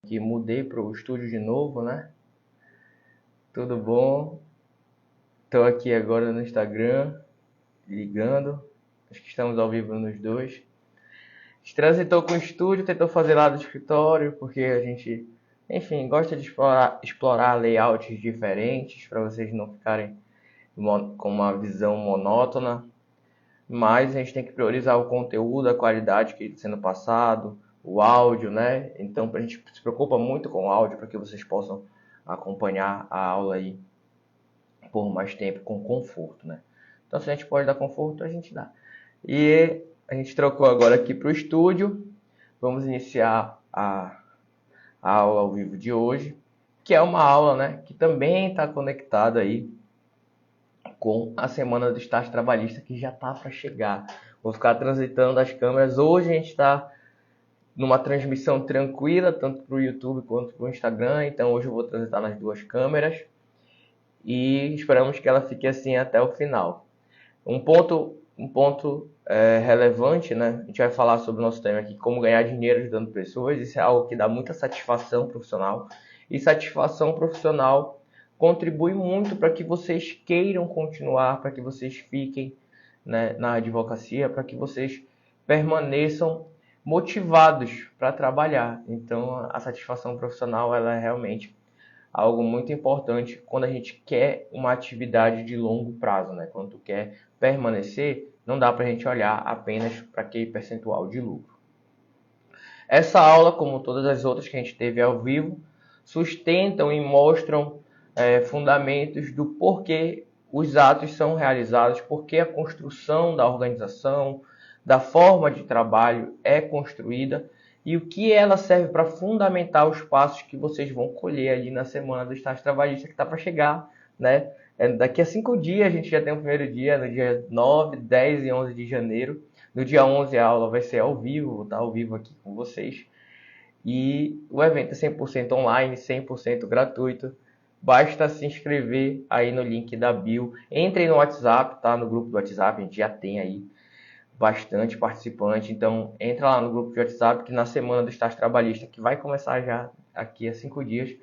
Que mudei para o estúdio de novo, né? Tudo bom? Estou aqui agora no Instagram, ligando. Acho que estamos ao vivo nos dois. A gente transitou com o estúdio, tentou fazer lá do escritório, porque a gente, enfim, gosta de explorar layouts diferentes, para vocês não ficarem com uma visão monótona. Mas a gente tem que priorizar o conteúdo, a qualidade que está sendo passado, o áudio, né? Então a gente se preocupa muito com o áudio para que vocês possam acompanhar a aula aí por mais tempo com conforto, né? Então se a gente pode dar conforto, a gente dá. E a gente trocou agora aqui para o estúdio. Vamos iniciar a aula ao vivo de hoje, que é uma aula, né, que também está conectada aí com a semana do estágio trabalhista que já está para chegar. Vou ficar transitando as câmeras. Hoje a gente está numa transmissão tranquila, tanto para o YouTube quanto para o Instagram. Então hoje eu vou transitar nas duas câmeras e esperamos que ela fique assim até o final. Um ponto relevante, né? A gente vai falar sobre o nosso tema aqui, como ganhar dinheiro ajudando pessoas. Isso é algo que dá muita satisfação profissional. E satisfação profissional contribui muito para que vocês queiram continuar, para que vocês fiquem, né, na advocacia, para que vocês permaneçam motivados para trabalhar. Então, a satisfação profissional ela é realmente algo muito importante quando a gente quer uma atividade de longo prazo, né? Quando tu quer permanecer, não dá para a gente olhar apenas para aquele percentual de lucro. Essa aula, como todas as outras que a gente teve ao vivo, sustentam e mostram fundamentos do porquê os atos são realizados, porquê a construção da organização, da forma de trabalho é construída e o que ela serve para fundamentar os passos que vocês vão colher ali na semana do estágio trabalhista que está para chegar, né? Daqui a 5 dias a gente já tem o primeiro dia, no dia 9, 10 e 11 de janeiro. No dia 11 a aula vai ser ao vivo, vou estar ao vivo aqui com vocês. E o evento é 100% online, 100% gratuito. Basta se inscrever aí no link da bio. Entrem no WhatsApp, tá? No grupo do WhatsApp, a gente já tem aí bastante participante. Então, entra lá no grupo de WhatsApp que na semana do estágio trabalhista, que vai começar já aqui a 5 dias,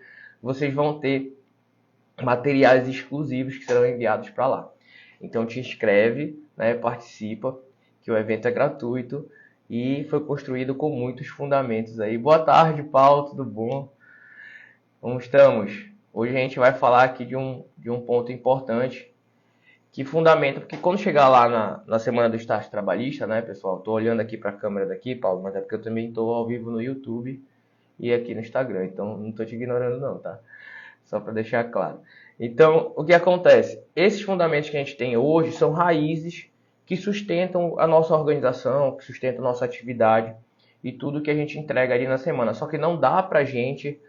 vocês vão ter materiais exclusivos que serão enviados para lá. Então, te inscreve, né? Participa, que o evento é gratuito e foi construído com muitos fundamentos aí. Boa tarde, Paulo, tudo bom? Como estamos? Hoje a gente vai falar aqui de um ponto importante que fundamenta, porque quando chegar lá na semana do estágio trabalhista, né, pessoal? Estou olhando aqui para a câmera daqui, Paulo, mas é porque eu também estou ao vivo no YouTube e aqui no Instagram, então não estou te ignorando não, tá? Só para deixar claro. Então, o que acontece? Esses fundamentos que a gente tem hoje são raízes que sustentam a nossa organização, que sustentam a nossa atividade e tudo que a gente entrega ali na semana. Só que não dá para a gente,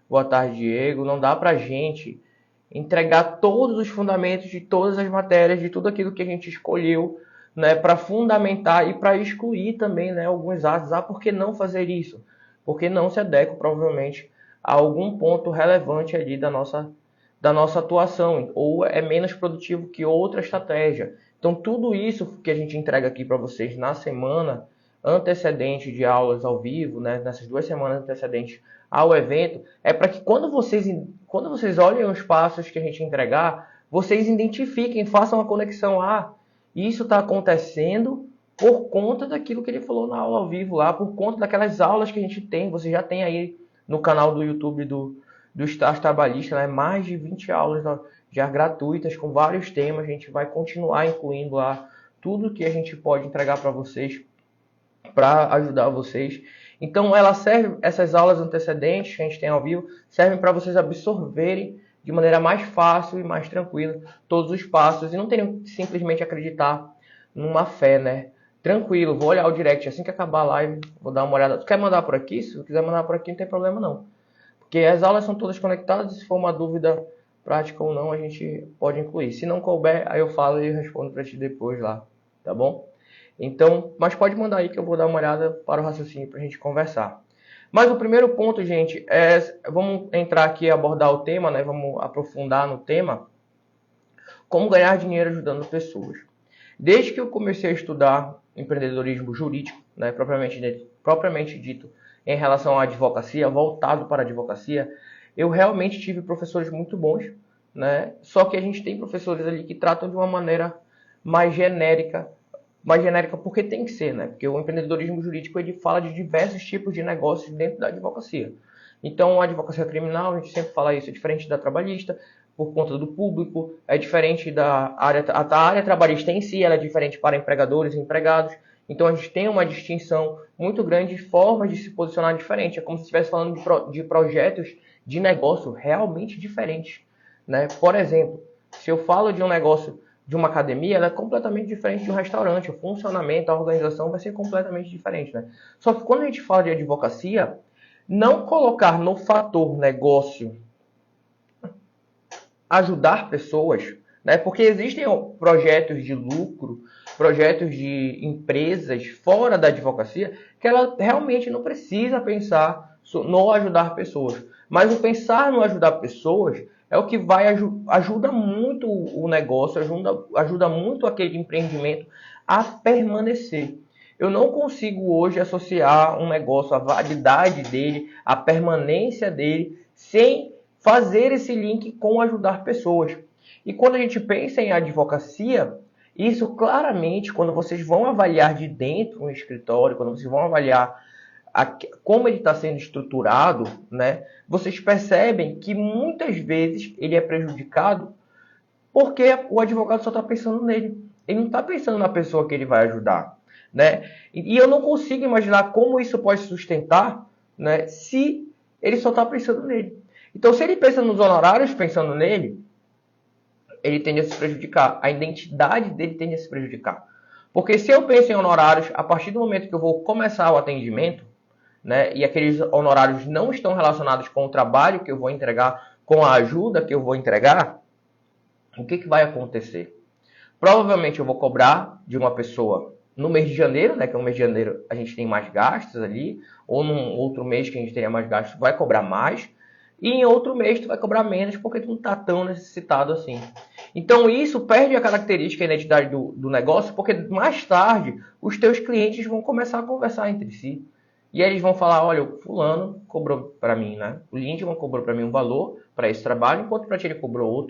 boa tarde, Diego, não dá para a gente entregar todos os fundamentos de todas as matérias, de tudo aquilo que a gente escolheu, né, para fundamentar e para excluir também, né, alguns atos. Ah, por que não fazer isso? Porque não se adequa, provavelmente, a algum ponto relevante ali da nossa atuação, ou é menos produtivo que outra estratégia. Então, tudo isso que a gente entrega aqui para vocês na semana antecedente de aulas ao vivo, né, nessas 2 semanas antecedentes ao evento, é para que quando vocês olhem os passos que a gente entregar, vocês identifiquem, façam a conexão. Ah, isso está acontecendo por conta daquilo que ele falou na aula ao vivo lá, por conta daquelas aulas que a gente tem. Você já tem aí no canal do YouTube do Estágio Trabalhista, né, mais de 20 aulas já gratuitas com vários temas. A gente vai continuar incluindo lá tudo que a gente pode entregar para vocês, para ajudar vocês. Então, ela serve, essas aulas antecedentes que a gente tem ao vivo, servem para vocês absorverem de maneira mais fácil e mais tranquila todos os passos e não terem que simplesmente acreditar numa fé, né? Tranquilo, vou olhar o direct assim que acabar a live, vou dar uma olhada. Tu quer mandar por aqui? Se tu quiser mandar por aqui, não tem problema não. Porque as aulas são todas conectadas e se for uma dúvida prática ou não, a gente pode incluir. Se não couber, aí eu falo e respondo para ti depois lá, tá bom? Então, mas pode mandar aí que eu vou dar uma olhada para o raciocínio para a gente conversar. Mas o primeiro ponto, gente, vamos entrar aqui e abordar o tema, né? Vamos aprofundar no tema. Como ganhar dinheiro ajudando pessoas. Desde que eu comecei a estudar empreendedorismo jurídico, né, propriamente dito, em relação à advocacia, voltado para a advocacia, eu realmente tive professores muito bons, né? Só que a gente tem professores ali que tratam de uma maneira mais genérica porque tem que ser, né? Porque o empreendedorismo jurídico ele fala de diversos tipos de negócios dentro da advocacia. Então, a advocacia criminal, a gente sempre fala isso, é diferente da trabalhista, por conta do público, é diferente da área... A área trabalhista em si, ela é diferente para empregadores e empregados. Então, a gente tem uma distinção muito grande de formas de se posicionar diferente. É como se estivesse falando de projetos de negócio realmente diferentes, né? Por exemplo, se eu falo de um negócio de uma academia, ela é completamente diferente de um restaurante. O funcionamento, a organização vai ser completamente diferente, né? Só que quando a gente fala de advocacia, não colocar no fator negócio ajudar pessoas, né? Porque existem projetos de lucro, projetos de empresas fora da advocacia que ela realmente não precisa pensar no ajudar pessoas. Mas o pensar no ajudar pessoas é o que vai ajuda muito o negócio, ajuda muito aquele empreendimento a permanecer. Eu não consigo hoje associar um negócio, a validade dele, a permanência dele, sem fazer esse link com ajudar pessoas. E quando a gente pensa em advocacia, isso claramente, quando vocês vão avaliar de dentro um escritório, quando vocês vão avaliar como ele está sendo estruturado, né, vocês percebem que muitas vezes ele é prejudicado porque o advogado só está pensando nele. Ele não está pensando na pessoa que ele vai ajudar, né? E eu não consigo imaginar como isso pode sustentar, né, se ele só está pensando nele. Então, se ele pensa nos honorários pensando nele, ele tende a se prejudicar. A identidade dele tende a se prejudicar. Porque se eu penso em honorários, a partir do momento que eu vou começar o atendimento, né, e aqueles honorários não estão relacionados com o trabalho que eu vou entregar, com a ajuda que eu vou entregar, o que vai acontecer? Provavelmente eu vou cobrar de uma pessoa no mês de janeiro, né, que é o mês de janeiro a gente tem mais gastos ali, ou num outro mês que a gente teria mais gastos, vai cobrar mais, e em outro mês tu vai cobrar menos porque tu não está tão necessitado assim. Então isso perde a característica e a identidade do negócio, porque mais tarde os teus clientes vão começar a conversar entre si. E aí eles vão falar, olha, o fulano cobrou para mim, né? O Lindman cobrou para mim um valor para esse trabalho, enquanto para ti ele cobrou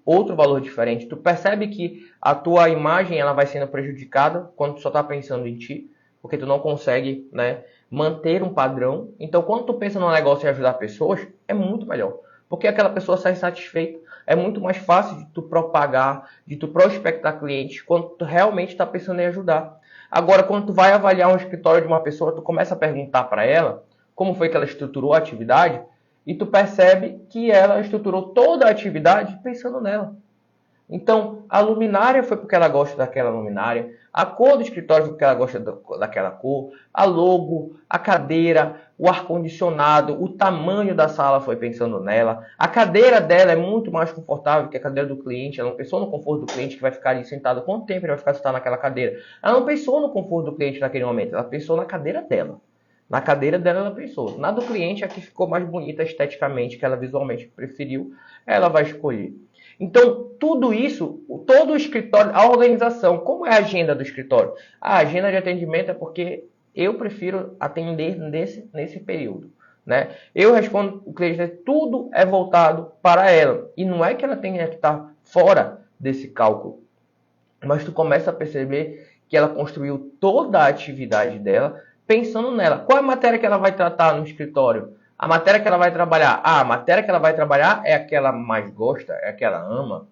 outro valor diferente. Tu percebe que a tua imagem ela vai sendo prejudicada quando tu só está pensando em ti, porque tu não consegue, né, manter um padrão. Então, quando tu pensa no negócio de ajudar pessoas, é muito melhor, porque aquela pessoa sai satisfeita. É muito mais fácil de tu propagar, de tu prospectar clientes, quando tu realmente está pensando em ajudar. Agora, quando tu vai avaliar um escritório de uma pessoa, tu começa a perguntar para ela como foi que ela estruturou a atividade, e tu percebe que ela estruturou toda a atividade pensando nela. Então, a luminária foi porque ela gosta daquela luminária, a cor do escritório foi porque ela gosta daquela cor, a logo, a cadeira, o ar-condicionado, o tamanho da sala foi pensando nela, a cadeira dela é muito mais confortável que a cadeira do cliente, ela não pensou no conforto do cliente que vai ficar ali sentado, quanto tempo ele vai ficar sentado naquela cadeira. Ela não pensou no conforto do cliente naquele momento, ela pensou na cadeira dela. Na cadeira dela ela pensou. Na do cliente, a que ficou mais bonita esteticamente, que ela visualmente preferiu, ela vai escolher. Então, tudo isso, todo o escritório, a organização, como é a agenda do escritório? A agenda de atendimento é porque eu prefiro atender nesse período, né? Eu respondo o cliente, tudo é voltado para ela. E não é que ela tenha que estar fora desse cálculo, mas tu começa a perceber que ela construiu toda a atividade dela pensando nela. Qual é a matéria que ela vai tratar no escritório? A matéria que ela vai trabalhar. A matéria que ela vai trabalhar é a que ela mais gosta, é a que ela ama,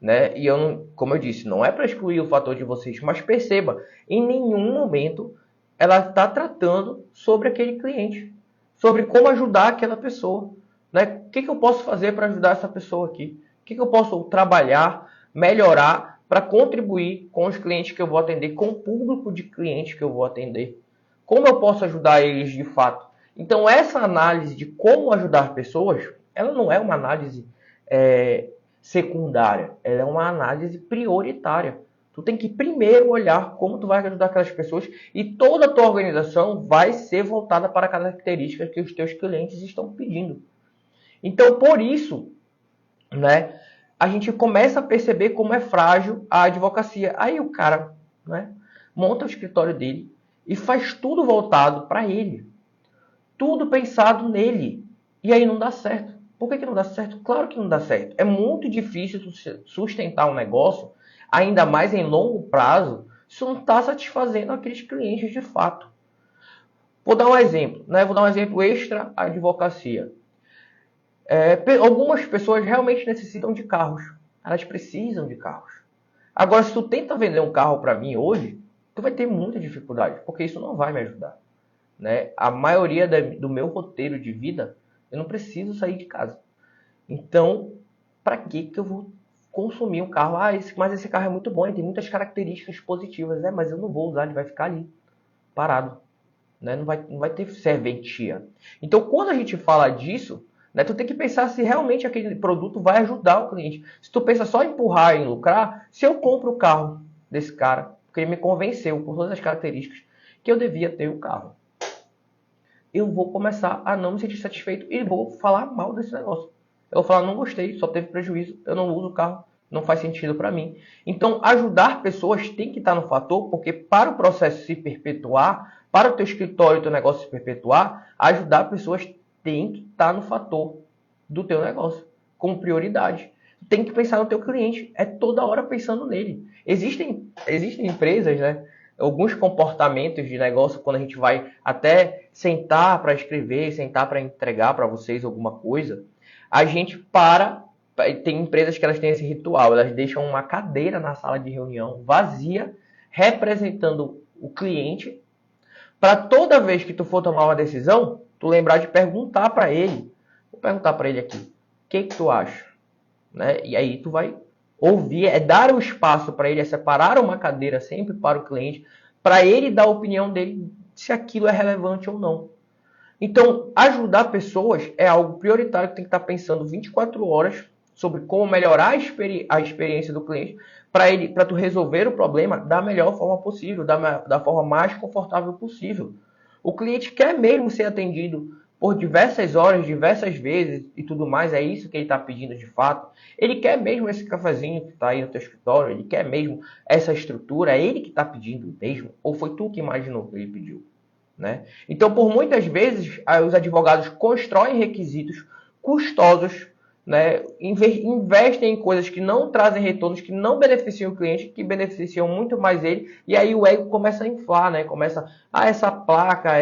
né? E eu não, como eu disse, não é para excluir o fator de vocês, mas perceba, em nenhum momento ela está tratando sobre aquele cliente, sobre como ajudar aquela pessoa, né? O que eu posso fazer para ajudar essa pessoa aqui? O que eu posso trabalhar, melhorar para contribuir com os clientes que eu vou atender, com o público de clientes que eu vou atender? Como eu posso ajudar eles de fato? Então, essa análise de como ajudar pessoas, ela não é uma análise secundária, ela é uma análise prioritária. Tu tem que primeiro olhar como tu vai ajudar aquelas pessoas e toda a tua organização vai ser voltada para características que os teus clientes estão pedindo. Então, por isso, né, a gente começa a perceber como é frágil a advocacia. Aí o cara, né, monta o escritório dele e faz tudo voltado para ele. Tudo pensado nele. E aí não dá certo. Por que não dá certo? Claro que não dá certo. É muito difícil sustentar um negócio, ainda mais em longo prazo, se não está satisfazendo aqueles clientes de fato. Vou dar um exemplo, né? Vou dar um exemplo extra à advocacia. Algumas pessoas realmente necessitam de carros. Elas precisam de carros. Agora, se tu tenta vender um carro para mim hoje, tu vai ter muita dificuldade, porque isso não vai me ajudar. Né? A maioria do meu roteiro de vida, eu não preciso sair de casa. Então, para que eu vou consumir um carro? Mas esse carro é muito bom, ele tem muitas características positivas. Mas eu não vou usar, ele vai ficar ali, parado. Né? Não vai ter serventia. Então, quando a gente fala disso, né, tu tem que pensar se realmente aquele produto vai ajudar o cliente. Se tu pensa só em empurrar e lucrar, se eu compro o carro desse cara, porque ele me convenceu por todas as características que eu devia ter o carro, eu vou começar a não me sentir satisfeito e vou falar mal desse negócio. Eu vou falar, não gostei, só teve prejuízo, eu não uso o carro, não faz sentido para mim. Então, ajudar pessoas tem que estar no fator, porque para o processo se perpetuar, para o teu escritório, o teu negócio se perpetuar, ajudar pessoas tem que estar no fator do teu negócio, com prioridade. Tem que pensar no teu cliente, é toda hora pensando nele. Existem empresas, né? Alguns comportamentos de negócio, quando a gente vai até sentar para escrever, sentar para entregar para vocês alguma coisa, a gente para. Tem empresas que elas têm esse ritual, elas deixam uma cadeira na sala de reunião vazia, representando o cliente, para toda vez que tu for tomar uma decisão, tu lembrar de perguntar para ele. Vou perguntar para ele aqui, o que tu acha? Né? E aí tu vai ouvir, dar o espaço para ele, separar uma cadeira sempre para o cliente, para ele dar a opinião dele se aquilo é relevante ou não. Então, ajudar pessoas é algo prioritário que tem que estar pensando 24 horas sobre como melhorar a experiência do cliente para tu resolver o problema da melhor forma possível, da forma mais confortável possível. O cliente quer mesmo ser atendido por diversas horas, diversas vezes e tudo mais, é isso que ele está pedindo de fato. Ele quer mesmo esse cafezinho que está aí no teu escritório, ele quer mesmo essa estrutura, é ele que está pedindo mesmo, ou foi tu que imaginou que ele pediu? Né? Então, por muitas vezes, os advogados constroem requisitos custosos, né? Investem em coisas que não trazem retornos, que não beneficiam o cliente, que beneficiam muito mais ele, e aí o ego começa a inflar, né? Começa, essa placa,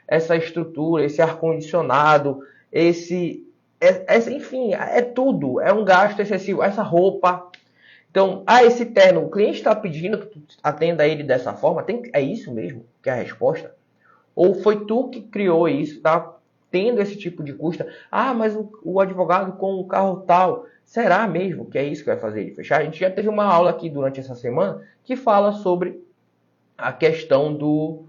essa estrutura, esse ar-condicionado, enfim, é tudo, é um gasto excessivo, essa roupa. Então, esse terno, o cliente está pedindo que tu atenda ele dessa forma, é isso mesmo que é a resposta? Ou foi tu que criou isso, tá tendo esse tipo de custo? Mas o advogado com o carro tal, será mesmo que é isso que vai fazer ele fechar? A gente já teve uma aula aqui durante essa semana que fala sobre a questão do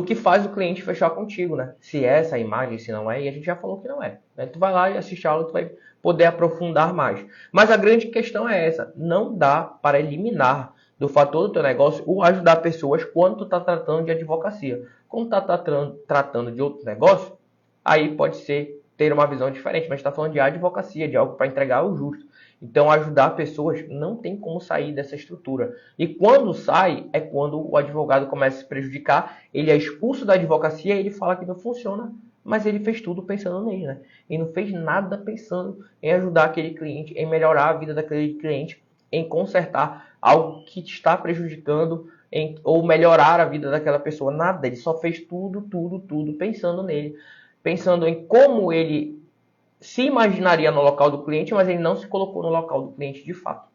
que faz o cliente fechar contigo, né? Se é essa imagem, se não é, e a gente já falou que não é. Né? Tu vai lá e assiste a aula, tu vai poder aprofundar mais. Mas a grande questão é essa, não dá para eliminar do fator do teu negócio o ajudar pessoas quando tu está tratando de advocacia. Quando tu está tratando de outro negócio, aí pode ser ter uma visão diferente, mas está falando de advocacia, de algo para entregar o justo. Então, ajudar pessoas não tem como sair dessa estrutura. E quando sai, é quando o advogado começa a se prejudicar, ele é expulso da advocacia e ele fala que não funciona, mas ele fez tudo pensando nele, né? E não fez nada pensando em ajudar aquele cliente, em melhorar a vida daquele cliente, em consertar algo que te está prejudicando, ou melhorar a vida daquela pessoa. Nada, ele só fez tudo pensando nele. Pensando em como ele se imaginaria no local do cliente, mas ele não se colocou no local do cliente de fato.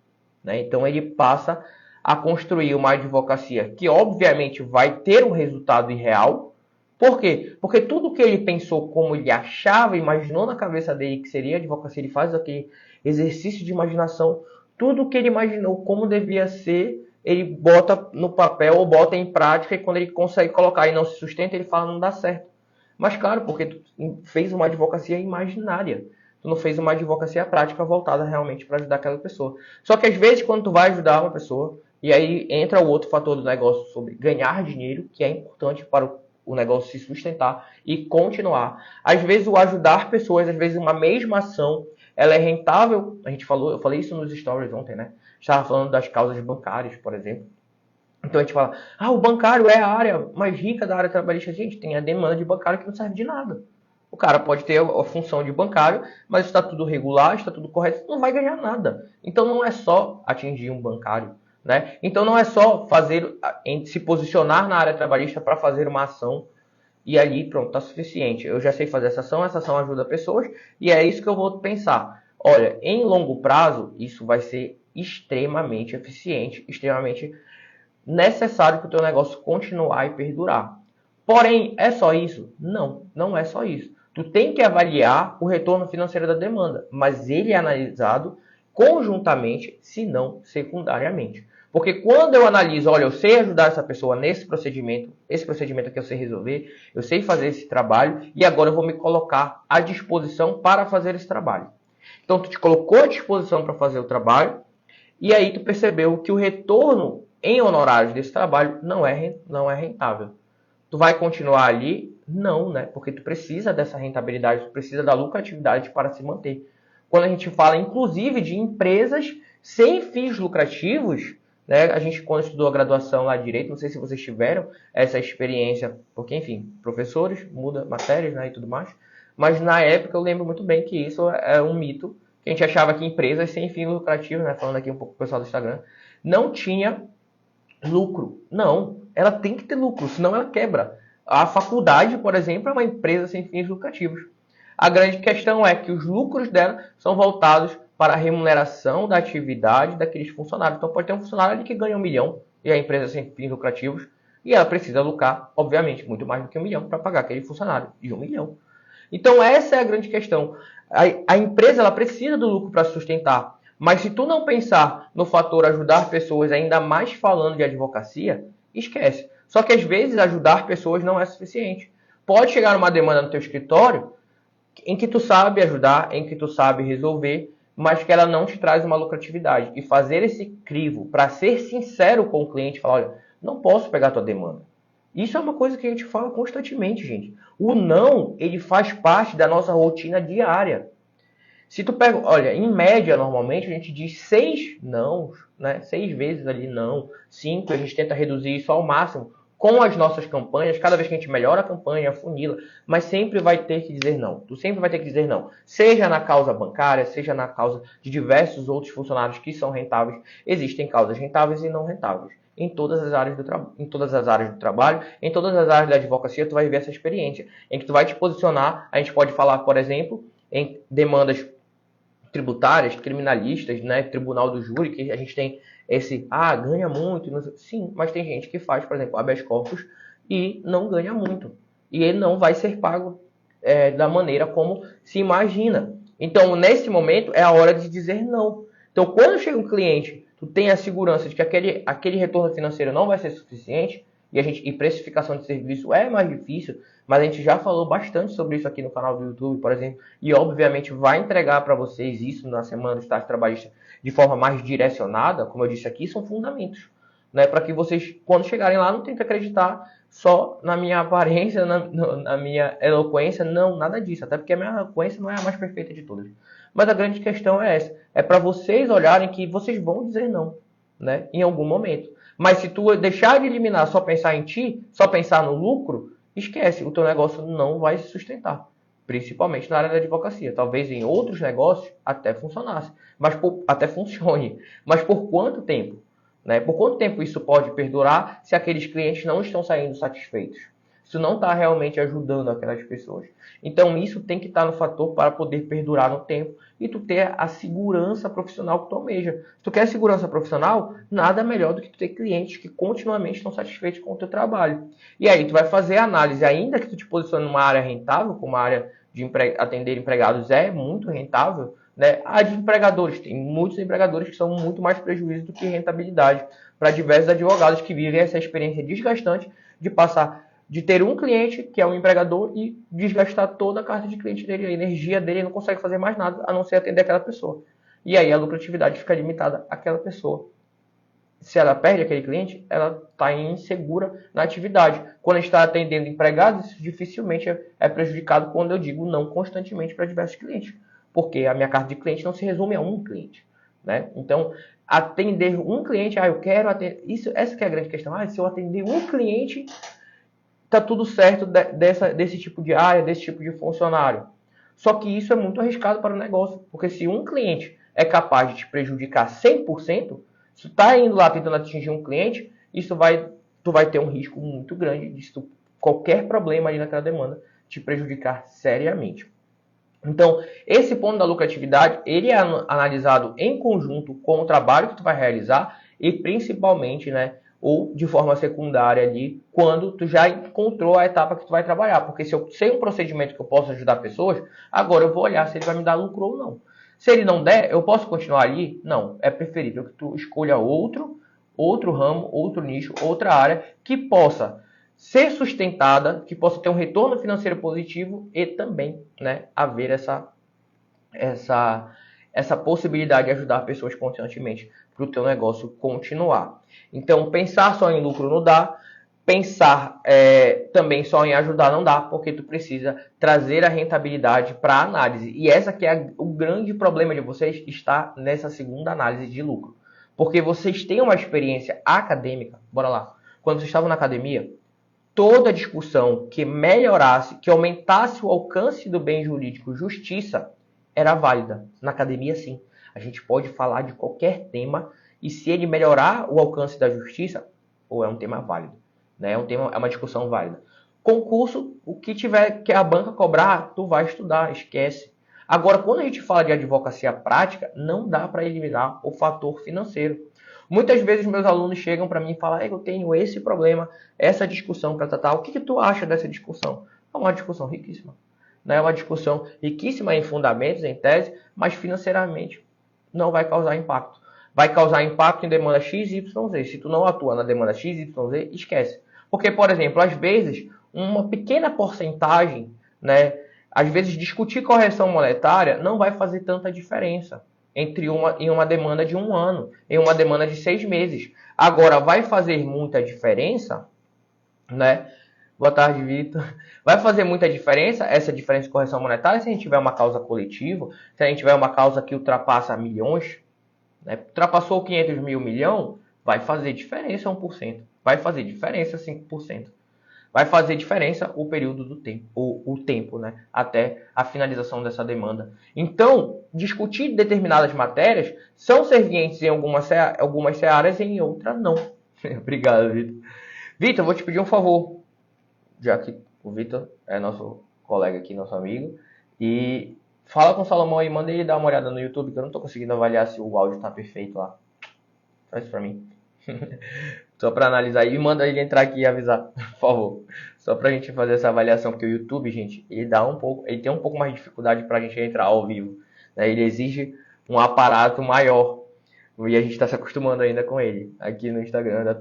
Né? Então ele passa a construir uma advocacia que obviamente vai ter um resultado irreal. Por quê? Porque tudo que ele pensou, como ele achava, imaginou na cabeça dele que seria advocacia, ele faz aquele exercício de imaginação, tudo que ele imaginou como devia ser, ele bota no papel ou bota em prática, e quando ele consegue colocar e não se sustenta, ele fala não dá certo. Mas claro, porque tu fez uma advocacia imaginária. Tu não fez uma advocacia prática voltada realmente para ajudar aquela pessoa. Só que às vezes quando tu vai ajudar uma pessoa, e aí entra o outro fator do negócio sobre ganhar dinheiro, que é importante para o negócio se sustentar e continuar. Às vezes o ajudar pessoas, às vezes uma mesma ação, ela é rentável. Eu falei isso nos stories ontem, né? Estava falando das causas bancárias, por exemplo. Então a gente fala, o bancário é a área mais rica da área trabalhista. Gente, tem a demanda de bancário que não serve de nada. O cara pode ter a função de bancário, mas está tudo regular, está tudo correto, não vai ganhar nada. Então não é só atingir um bancário, né? Então não é só se posicionar na área trabalhista para fazer uma ação e ali pronto, está suficiente. Eu já sei fazer essa ação ajuda pessoas e é isso que eu vou pensar. Olha, em longo prazo, isso vai ser extremamente eficiente, extremamente necessário para o teu negócio continuar e perdurar. Porém, é só isso? Não, não é só isso. Tu tem que avaliar o retorno financeiro da demanda, mas ele é analisado conjuntamente, se não secundariamente. Porque quando eu analiso, olha, eu sei ajudar essa pessoa nesse procedimento, esse procedimento que eu sei resolver, eu sei fazer esse trabalho e agora eu vou me colocar à disposição para fazer esse trabalho. Então, tu te colocou à disposição para fazer o trabalho e aí tu percebeu que o retorno em honorários desse trabalho não é rentável. Tu vai continuar ali? Não, né? Porque tu precisa dessa rentabilidade, tu precisa da lucratividade para se manter. Quando a gente fala, inclusive, de empresas sem fins lucrativos, né? A gente, quando estudou a graduação lá de Direito, não sei se vocês tiveram essa experiência, porque, enfim, professores, muda matérias, né, e tudo mais. Mas, na época, eu lembro muito bem que isso é um mito, que a gente achava que empresas sem fins lucrativos, né, falando aqui um pouco com o pessoal do Instagram, não tinha lucro. Não, ela tem que ter lucro, senão ela quebra. A faculdade, por exemplo, é uma empresa sem fins lucrativos. A grande questão é que os lucros dela são voltados para a remuneração da atividade daqueles funcionários. Então pode ter um funcionário ali que ganha 1 milhão e a empresa sem fins lucrativos e ela precisa lucrar, obviamente, muito mais do que 1 milhão para pagar aquele funcionário de 1 milhão. Então essa é a grande questão. A empresa ela precisa do lucro para sustentar. Mas se tu não pensar no fator ajudar pessoas, ainda mais falando de advocacia, esquece. Só que às vezes ajudar pessoas não é suficiente. Pode chegar uma demanda no teu escritório em que tu sabe ajudar, em que tu sabe resolver, mas que ela não te traz uma lucratividade. E fazer esse crivo para ser sincero com o cliente, falar, olha, não posso pegar tua demanda. Isso é uma coisa que a gente fala constantemente, gente. O não, ele faz parte da nossa rotina diária. Se tu pega, olha, em média, normalmente, a gente diz 6 não, né? 6 vezes ali não, 5, a gente tenta reduzir isso ao máximo com as nossas campanhas, cada vez que a gente melhora a campanha, afunila, mas sempre vai ter que dizer não. Tu sempre vai ter que dizer não. Seja na causa bancária, seja na causa de diversos outros funcionários que são rentáveis. Existem causas rentáveis e não rentáveis. Em todas as áreas do trabalho, em todas as áreas do trabalho, em todas as áreas da advocacia, tu vai ver essa experiência, em que tu vai te posicionar, a gente pode falar, por exemplo, em demandas tributárias, criminalistas, né, tribunal do júri, que a gente tem esse, ganha muito, sim, mas tem gente que faz, por exemplo, habeas corpus e não ganha muito. E ele não vai ser pago da maneira como se imagina. Então, nesse momento, é a hora de dizer não. Então, quando chega um cliente, tu tem a segurança de que aquele retorno financeiro não vai ser suficiente, e precificação de serviço é mais difícil, mas a gente já falou bastante sobre isso aqui no canal do YouTube, por exemplo, e obviamente vai entregar para vocês isso na semana do estágio trabalhista de forma mais direcionada, como eu disse aqui, são fundamentos, né, para que vocês, quando chegarem lá, não tentem acreditar só na minha aparência, na minha eloquência, não, nada disso, até porque a minha eloquência não é a mais perfeita de todas. Mas a grande questão é essa, é para vocês olharem que vocês vão dizer não, né, em algum momento. Mas se tu deixar de eliminar, só pensar em ti, só pensar no lucro, esquece, o teu negócio não vai se sustentar. Principalmente na área da advocacia. Talvez em outros negócios até funcionasse, até funcione. Mas por quanto tempo? Né? Por quanto tempo isso pode perdurar se aqueles clientes não estão saindo satisfeitos? Isso não está realmente ajudando aquelas pessoas. Então isso tem que estar no fator para poder perdurar no tempo e tu ter a segurança profissional que tu almeja. Se tu quer segurança profissional, nada melhor do que tu ter clientes que continuamente estão satisfeitos com o teu trabalho. E aí tu vai fazer a análise, ainda que tu te posicione numa área rentável, como a área de atender empregados é muito rentável, né? A de empregadores, tem muitos empregadores que são muito mais prejuízo do que rentabilidade para diversos advogados que vivem essa experiência desgastante de ter um cliente, que é um empregador, e desgastar toda a carta de cliente dele, a energia dele, ele não consegue fazer mais nada, a não ser atender aquela pessoa. E aí a lucratividade fica limitada àquela pessoa. Se ela perde aquele cliente, ela está insegura na atividade. Quando a gente está atendendo empregados, isso dificilmente é prejudicado quando eu digo não constantemente para diversos clientes. Porque a minha carta de cliente não se resume a um cliente, né? Então, atender um cliente, eu quero atender, essa que é a grande questão, se eu atender um cliente, tá tudo certo desse tipo de área, desse tipo de funcionário. Só que isso é muito arriscado para o negócio, porque se um cliente é capaz de te prejudicar 100%, se tu está indo lá tentando atingir um cliente, tu vai ter um risco muito grande de qualquer problema ali naquela demanda te prejudicar seriamente. Então, esse ponto da lucratividade, ele é analisado em conjunto com o trabalho que tu vai realizar e principalmente, né, ou de forma secundária ali, quando tu já encontrou a etapa que tu vai trabalhar. Porque se eu sei um procedimento que eu posso ajudar pessoas, agora eu vou olhar se ele vai me dar lucro ou não. Se ele não der, eu posso continuar ali? Não. É preferível que tu escolha outro ramo, outro nicho, outra área que possa ser sustentada, que possa ter um retorno financeiro positivo e também, né, haver essa possibilidade de ajudar pessoas constantemente para o teu negócio continuar. Então, pensar só em lucro não dá, pensar também só em ajudar não dá, porque tu precisa trazer a rentabilidade para a análise. E essa que é o grande problema de vocês, está nessa segunda análise de lucro. Porque vocês têm uma experiência acadêmica, bora lá, quando vocês estavam na academia, toda discussão que melhorasse, que aumentasse o alcance do bem jurídico justiça, era válida. Na academia, sim. A gente pode falar de qualquer tema e se ele melhorar o alcance da justiça, ou é um tema válido. Né? É uma discussão válida. Concurso, o que tiver que a banca cobrar, tu vai estudar, esquece. Agora, quando a gente fala de advocacia prática, não dá para eliminar o fator financeiro. Muitas vezes meus alunos chegam para mim e falam, eu tenho esse problema, essa discussão para tratar. O que tu acha dessa discussão? É uma discussão riquíssima. É uma discussão riquíssima em fundamentos, em tese, mas financeiramente não vai causar impacto. Vai causar impacto em demanda X, Y, Z. Se tu não atua na demanda X, Y, Z, esquece. Porque, por exemplo, às vezes, uma pequena porcentagem, né, às vezes discutir correção monetária não vai fazer tanta diferença em uma demanda de 1 ano, em uma demanda de 6 meses. Agora, vai fazer muita diferença, né? Boa tarde, Vitor. Vai fazer muita diferença, essa diferença de correção monetária, se a gente tiver uma causa coletiva, se a gente tiver uma causa que ultrapassa milhões, né? Ultrapassou 500 mil milhão, vai fazer diferença 1%. Vai fazer diferença 5%. Vai fazer diferença o período do tempo, o tempo, né, até a finalização dessa demanda. Então, discutir determinadas matérias são servientes em algumas searas e em outras não. Obrigado, Vitor. Vitor, vou te pedir um favor, já que o Vitor é nosso colega aqui, nosso amigo, e fala com o Salomão e manda ele dar uma olhada no YouTube, que eu não estou conseguindo avaliar se o áudio está perfeito lá. Faz isso para mim. Só para analisar e manda ele entrar aqui e avisar, por favor. Só para a gente fazer essa avaliação, porque o YouTube, gente, ele tem um pouco mais de dificuldade para a gente entrar ao vivo. Né? Ele exige um aparato maior e a gente está se acostumando ainda com ele. Aqui no Instagram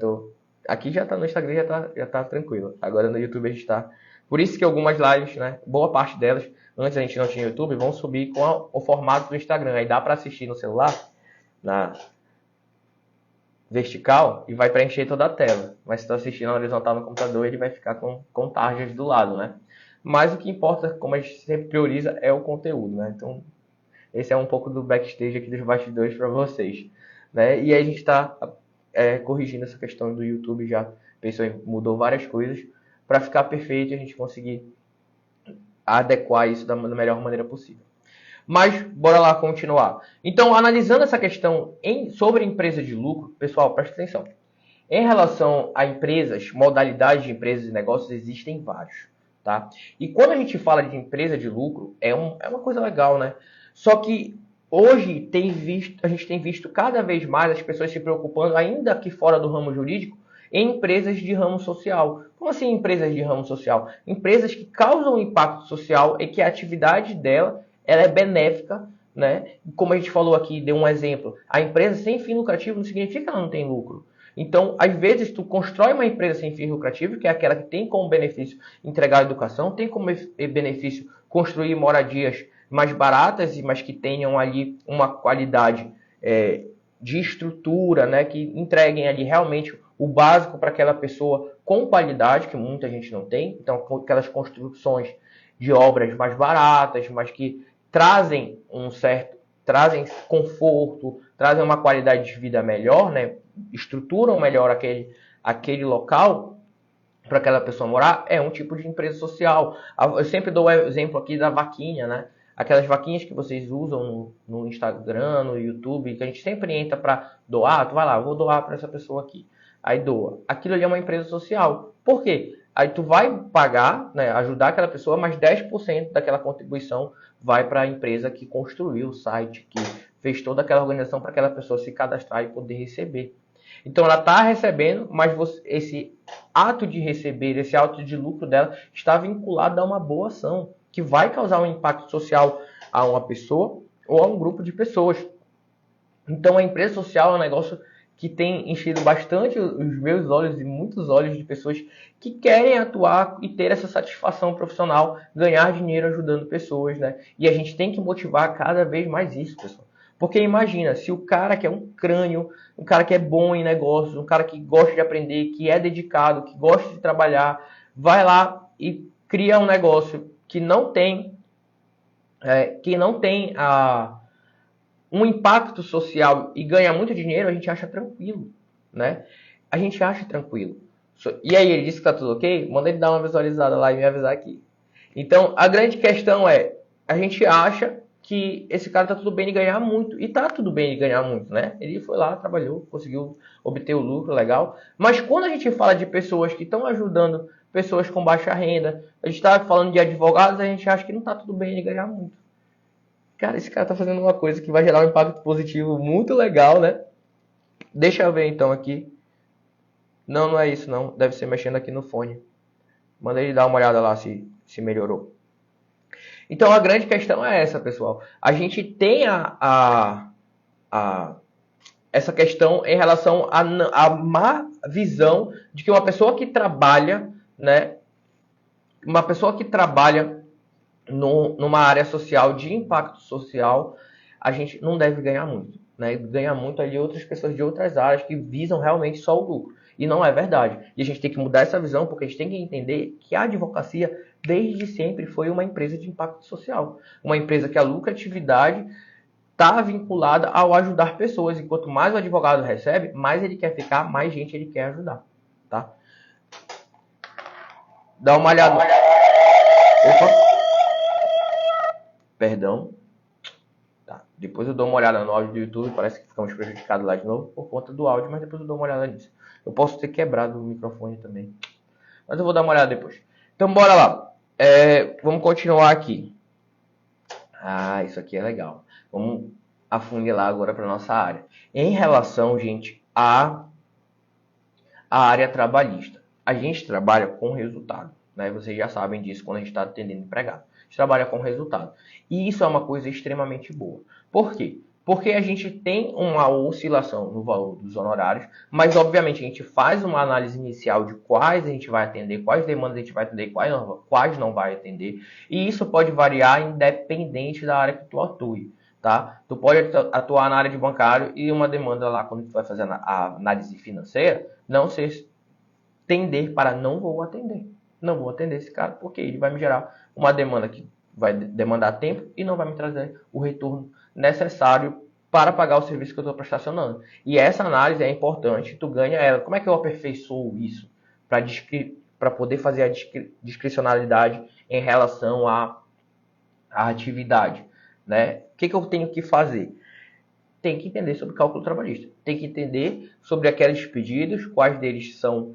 aqui já está no Instagram, já tá tranquilo. Agora no YouTube a gente está. Por isso que algumas lives, né, boa parte delas, antes a gente não tinha YouTube, vão subir com o formato do Instagram. Aí dá para assistir no celular, na vertical, e vai preencher toda a tela. Mas se tu assistir na horizontal no computador, ele vai ficar com tarjas do lado, né? Mas o que importa, como a gente sempre prioriza, é o conteúdo, né? Então, esse é um pouco do backstage aqui dos bastidores para vocês, né? E aí a gente está corrigindo essa questão do YouTube, já pensou mudou várias coisas para ficar perfeito e a gente conseguir adequar isso da melhor maneira possível. Mas, bora lá continuar. Então, analisando essa questão sobre empresa de lucro, pessoal, presta atenção. Em relação a empresas, modalidades de empresas e negócios, existem vários. Tá? E quando a gente fala de empresa de lucro, é uma coisa legal, né? Só que hoje a gente tem visto cada vez mais as pessoas se preocupando, ainda que fora do ramo jurídico, em empresas de ramo social. Como assim empresas de ramo social? Empresas que causam impacto social e que a atividade dela ela é benéfica, né? Como a gente falou aqui, deu um exemplo. A empresa sem fim lucrativo não significa que ela não tem lucro. Então, às vezes, tu constrói uma empresa sem fim lucrativo, que é aquela que tem como benefício entregar educação, tem como benefício construir moradias mais baratas, mas que tenham ali uma qualidade de estrutura, né? Que entreguem ali realmente o básico para aquela pessoa com qualidade, que muita gente não tem. Então, aquelas construções de obras mais baratas, mas que trazem conforto, trazem uma qualidade de vida melhor, né? Estruturam melhor aquele local para aquela pessoa morar, é um tipo de empresa social. Eu sempre dou o exemplo aqui da vaquinha, né? Aquelas vaquinhas que vocês usam no Instagram, no YouTube, que a gente sempre entra para doar, tu vai lá, eu vou doar para essa pessoa aqui. Aí doa. Aquilo ali é uma empresa social. Por quê? Aí tu vai pagar, né, ajudar aquela pessoa, mas 10% daquela contribuição vai para a empresa que construiu o site, que fez toda aquela organização para aquela pessoa se cadastrar e poder receber. Então ela está recebendo, mas esse ato de receber, esse ato de lucro dela está vinculado a uma boa ação, que vai causar um impacto social a uma pessoa ou a um grupo de pessoas. Então a empresa social é um negócio que tem enchido bastante os meus olhos e muitos olhos de pessoas que querem atuar e ter essa satisfação profissional, ganhar dinheiro ajudando pessoas, né? E a gente tem que motivar cada vez mais isso, pessoal. Porque imagina, se o cara que é um crânio, um cara que é bom em negócios, um cara que gosta de aprender, que é dedicado, que gosta de trabalhar, vai lá e cria um negócio que não tem um impacto social e ganha muito dinheiro, a gente acha tranquilo, né? A gente acha tranquilo. E aí, ele disse que tá tudo ok? Manda ele dar uma visualizada lá e me avisar aqui. Então, a grande questão é, a gente acha que esse cara tá tudo bem de ganhar muito. E tá tudo bem de ganhar muito, né? Ele foi lá, trabalhou, conseguiu obter o lucro, legal. Mas quando a gente fala de pessoas que estão ajudando pessoas com baixa renda, a gente tá falando de advogados, a gente acha que não tá tudo bem de ganhar muito. Cara, esse cara tá fazendo uma coisa que vai gerar um impacto positivo muito legal, né? Deixa eu ver então aqui. Não, não é isso não. Deve ser mexendo aqui no fone. Manda ele dar uma olhada lá se melhorou. Então a grande questão é essa, pessoal. A gente tem essa questão em relação à má visão de que uma pessoa que trabalha, né? Uma pessoa que trabalha numa área social de impacto social, a gente não deve ganhar muito, né? Ganhar muito ali outras pessoas de outras áreas que visam realmente só o lucro. E não é verdade. E a gente tem que mudar essa visão, porque a gente tem que entender que a advocacia, desde sempre, foi uma empresa de impacto social. Uma empresa que a lucratividade está vinculada ao ajudar pessoas. E quanto mais o advogado recebe, mais ele quer ficar, mais gente ele quer ajudar. Tá? Dá uma olhada. Opa. Perdão. Tá. Depois eu dou uma olhada no áudio do YouTube. Parece que ficamos prejudicados lá de novo por conta do áudio, mas depois eu dou uma olhada nisso. Eu posso ter quebrado o microfone também. Mas eu vou dar uma olhada depois. Então, bora lá. Vamos continuar aqui. Ah, isso aqui é legal. Vamos afunilar agora para nossa área. Em relação, gente, à área trabalhista. A gente trabalha com resultado, né? Vocês já sabem disso quando a gente está atendendo empregado. A gente trabalha com resultado. E isso é uma coisa extremamente boa. Por quê? Porque a gente tem uma oscilação no valor dos honorários, mas obviamente a gente faz uma análise inicial de quais a gente vai atender, quais demandas a gente vai atender, quais não vai atender. E isso pode variar independente da área que tu atue. Tá? Tu pode atuar na área de bancário e uma demanda lá, quando tu vai fazer a análise financeira, não ser tender para não vou atender. Não vou atender esse cara porque ele vai me gerar uma demanda que vai demandar tempo e não vai me trazer o retorno necessário para pagar o serviço que eu estou prestacionando. E essa análise é importante, tu ganha ela. Como é que eu aperfeiçoo isso? Para poder fazer a discricionalidade em relação à atividade. Né? O que eu tenho que fazer? Tem que entender sobre cálculo trabalhista. Tem que entender sobre aqueles pedidos, quais deles são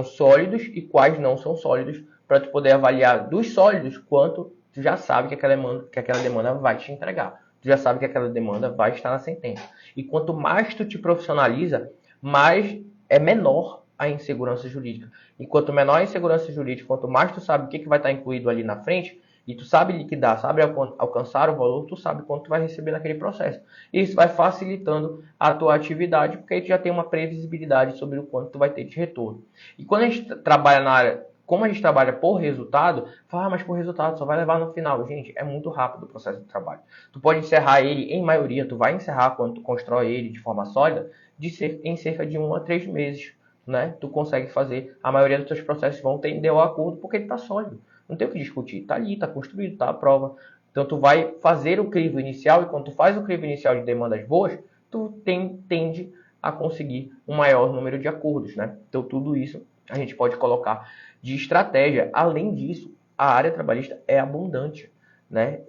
sólidos e quais não são sólidos, para tu poder avaliar dos sólidos quanto tu já sabe que aquela demanda vai te entregar. Tu já sabe que aquela demanda vai estar na sentença. E quanto mais tu te profissionaliza, mais é menor a insegurança jurídica. E quanto menor a insegurança jurídica, quanto mais tu sabe o que vai estar incluído ali na frente, e tu sabe liquidar, sabe alcançar o valor, tu sabe quanto tu vai receber naquele processo. E isso vai facilitando a tua atividade, porque aí tu já tem uma previsibilidade sobre o quanto tu vai ter de retorno. E quando a gente trabalha na área, como a gente trabalha por resultado, fala, mas por resultado só vai levar no final. Gente, é muito rápido o processo de trabalho. Tu pode encerrar ele, em maioria, tu vai encerrar quando tu constrói ele de forma sólida, em cerca de 1 a 3 meses. Né? Tu consegue fazer, a maioria dos teus processos vão tender ao acordo porque ele está sólido. Não tem o que discutir, tá ali, tá construído, tá a prova. Então, tu vai fazer o crivo inicial e quando tu faz o crivo inicial de demandas boas, tu tende a conseguir um maior número de acordos, né? Então, tudo isso a gente pode colocar de estratégia. Além disso, a área trabalhista é abundante, né?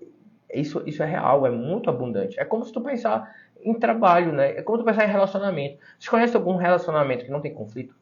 Isso é real, é muito abundante. É como se tu pensar em trabalho, né? É como tu pensar em relacionamento. Você conhece algum relacionamento que não tem conflito?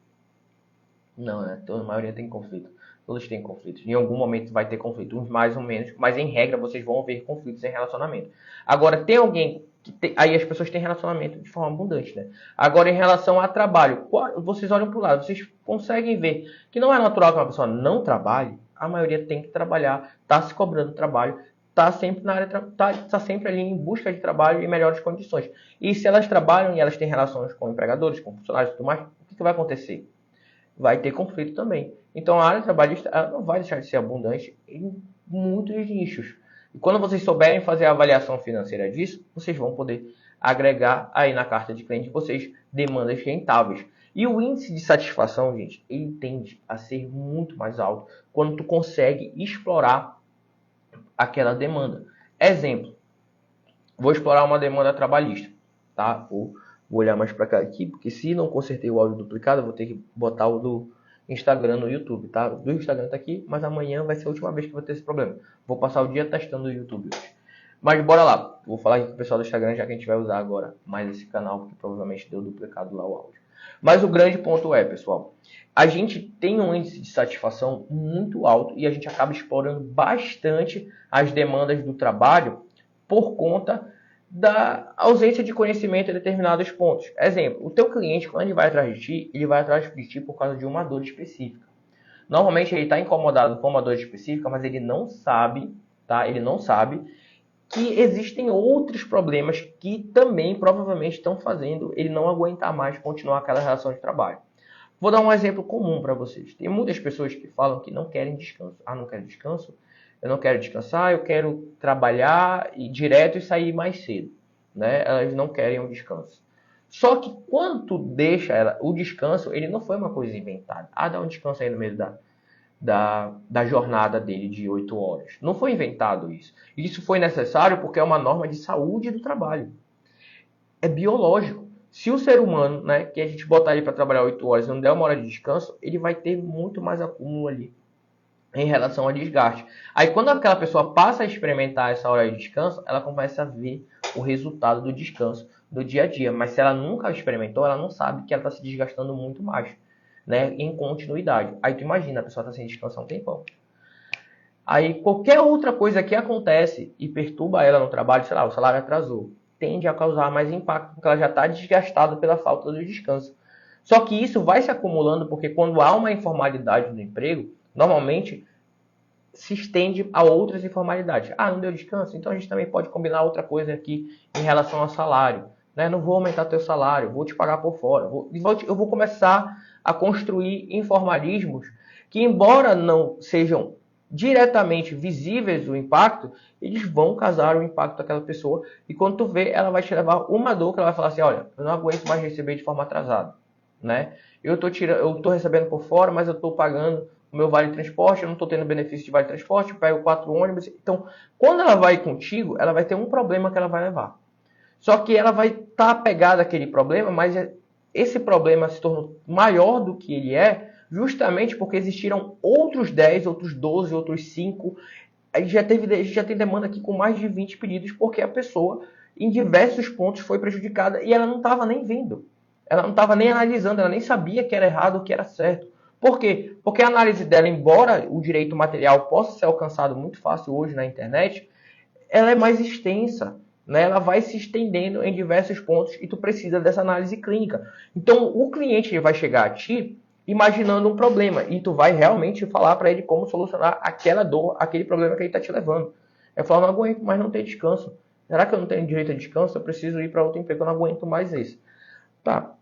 Não, né? Toda a maioria tem conflito. Todos têm conflitos. Em algum momento vai ter conflito, uns mais ou menos, mas em regra vocês vão ver conflitos em relacionamento. Agora, tem alguém que tem... Aí as pessoas têm relacionamento de forma abundante, né? Agora, em relação a trabalho, vocês olham para o lado, vocês conseguem ver que não é natural que uma pessoa não trabalhe. A maioria tem que trabalhar, está se cobrando trabalho, está sempre na área, tá sempre ali em busca de trabalho e melhores condições. E se elas trabalham e elas têm relações com empregadores, com funcionários e tudo mais, o que vai acontecer? Vai ter conflito também. Então a área trabalhista ela não vai deixar de ser abundante em muitos nichos. E quando vocês souberem fazer a avaliação financeira disso, vocês vão poder agregar aí na carta de cliente de vocês demandas rentáveis. E o índice de satisfação, gente, ele tende a ser muito mais alto quando tu consegue explorar aquela demanda. Exemplo, vou explorar uma demanda trabalhista, tá? Vou olhar mais para cá aqui, porque se não consertei o áudio duplicado, eu vou ter que botar o do Instagram no YouTube, tá? Do Instagram tá aqui, mas amanhã vai ser a última vez que eu vou ter esse problema. Vou passar o dia testando o YouTube hoje. Mas bora lá. Vou falar aqui com o pessoal do Instagram, já que a gente vai usar agora mais esse canal, porque provavelmente deu duplicado lá o áudio. Mas o grande ponto é, pessoal, a gente tem um índice de satisfação muito alto e a gente acaba explorando bastante as demandas do trabalho por conta da ausência de conhecimento em determinados pontos. Exemplo, o teu cliente, quando ele vai atrás de ti, ele vai atrás de ti por causa de uma dor específica. Normalmente ele está incomodado com uma dor específica, mas ele não sabe, tá? Ele não sabe que existem outros problemas que também provavelmente estão fazendo ele não aguentar mais continuar aquela relação de trabalho. Vou dar um exemplo comum para vocês. Tem muitas pessoas que falam que não querem descanso. Ah, não quero descanso? Eu não quero descansar, eu quero trabalhar direto e sair mais cedo, né? Elas não querem um descanso. Só que quando tu deixa ela, o descanso, ele não foi uma coisa inventada. Ah, dá um descanso aí no meio da jornada dele de 8 horas. Não foi inventado isso. Isso foi necessário porque é uma norma de saúde do trabalho. É biológico. Se o ser humano, né, que a gente botar ele para trabalhar 8 horas e não der uma hora de descanso, ele vai ter muito mais acúmulo ali em relação ao desgaste. Aí quando aquela pessoa passa a experimentar essa hora de descanso, ela começa a ver o resultado do descanso do dia a dia. Mas se ela nunca experimentou, ela não sabe que ela está se desgastando muito mais, né, em continuidade. Aí tu imagina, a pessoa está sem descansar um tempão. Aí qualquer outra coisa que acontece e perturba ela no trabalho, sei lá, o salário atrasou, tende a causar mais impacto, porque ela já está desgastada pela falta do descanso. Só que isso vai se acumulando porque quando há uma informalidade no emprego, normalmente se estende a outras informalidades. Ah, não deu descanso? Então a gente também pode combinar outra coisa aqui em relação ao salário. Né? Não vou aumentar teu salário, vou te pagar por fora. Eu vou começar a construir informalismos que, embora não sejam diretamente visíveis o impacto, eles vão causar o impacto daquela pessoa. E quando tu vê, ela vai te levar uma dor que ela vai falar assim, olha, eu não aguento mais receber de forma atrasada. Né? Eu tô recebendo por fora, mas eu estou pagando o meu vale transporte, eu não estou tendo benefício de vale transporte, eu pego 4 ônibus. Então, quando ela vai contigo, ela vai ter um problema que ela vai levar. Só que ela vai estar apegada àquele problema, mas esse problema se tornou maior do que ele é, justamente porque existiram outros 10, outros 12, outros 5. A gente já tem demanda aqui com mais de 20 pedidos, porque a pessoa, em diversos pontos, foi prejudicada e ela não estava nem vendo. Ela não estava nem analisando, ela nem sabia que era errado ou que era certo. Por quê? Porque a análise dela, embora o direito material possa ser alcançado muito fácil hoje na internet, ela é mais extensa, né? Ela vai se estendendo em diversos pontos e tu precisa dessa análise clínica. Então, o cliente vai chegar a ti imaginando um problema e tu vai realmente falar para ele como solucionar aquela dor, aquele problema que ele está te levando. Eu falo, não aguento mais não ter descanso. Será que eu não tenho direito a descanso? Eu preciso ir para outro emprego, eu não aguento mais esse. Tá.